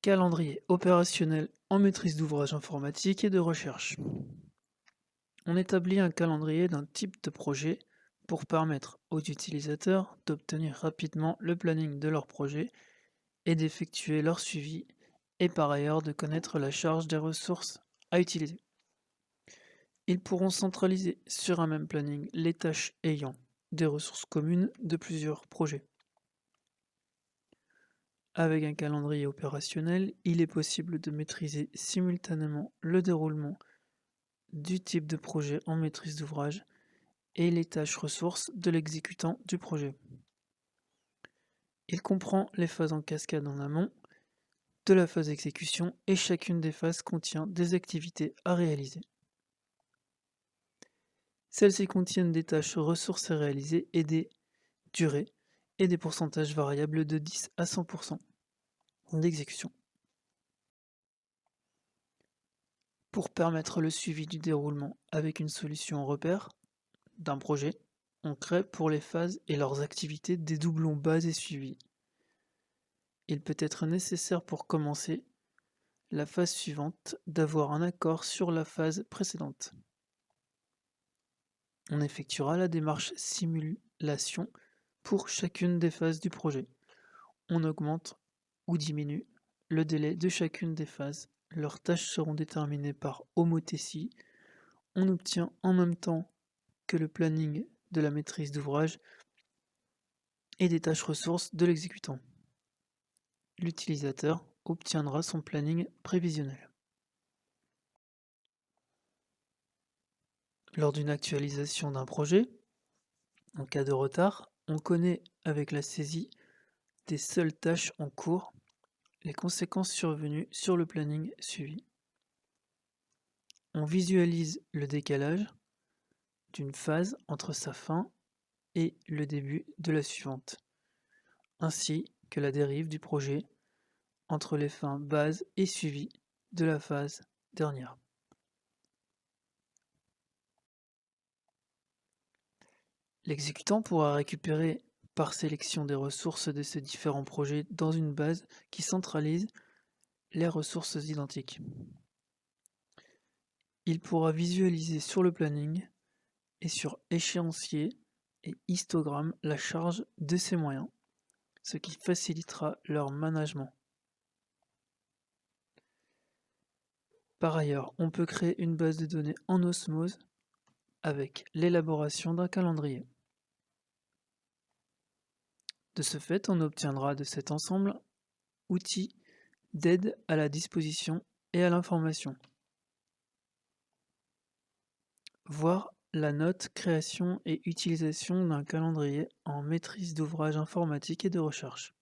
Calendrier opérationnel en maîtrise d'ouvrage informatique et de recherche. On établit un calendrier d'un type de projet pour permettre aux utilisateurs d'obtenir rapidement le planning de leur projet et d'effectuer leur suivi et par ailleurs de connaître la charge des ressources à utiliser. Ils pourront centraliser sur un même planning les tâches ayant des ressources communes de plusieurs projets. Avec un calendrier opérationnel, il est possible de maîtriser simultanément le déroulement du type de projet en maîtrise d'ouvrage et les tâches ressources de l'exécutant du projet. Il comprend les phases en cascade en amont de la phase d'exécution et chacune des phases contient des activités à réaliser. Celles-ci contiennent des tâches ressources à réaliser et des durées et des pourcentages variables de 10 à 100% d'exécution. Pour permettre le suivi du déroulement avec une solution repère d'un projet, on crée pour les phases et leurs activités des doublons base et suivi. Il peut être nécessaire pour commencer la phase suivante d'avoir un accord sur la phase précédente. On effectuera la démarche simulation pour chacune des phases du projet. On augmente ou diminue le délai de chacune des phases. Leurs tâches seront déterminées par homothétie. On obtient en même temps que le planning de la maîtrise d'ouvrage et des tâches ressources de l'exécutant. L'utilisateur obtiendra son planning prévisionnel. Lors d'une actualisation d'un projet, en cas de retard, on connaît avec la saisie des seules tâches en cours les conséquences survenues sur le planning suivi. On visualise le décalage d'une phase entre sa fin et le début de la suivante, ainsi que la dérive du projet entre les fins base et suivi de la phase dernière. L'exécutant pourra récupérer par sélection des ressources de ces différents projets dans une base qui centralise les ressources identiques. Il pourra visualiser sur le planning et sur échéancier et histogramme la charge de ces moyens, ce qui facilitera leur management. Par ailleurs, on peut créer une base de données en osmose avec l'élaboration d'un calendrier. De ce fait, on obtiendra de cet ensemble outils d'aide à la disposition et à l'information. Voir la note création et utilisation d'un calendrier en maîtrise d'ouvrage informatique et de recherche.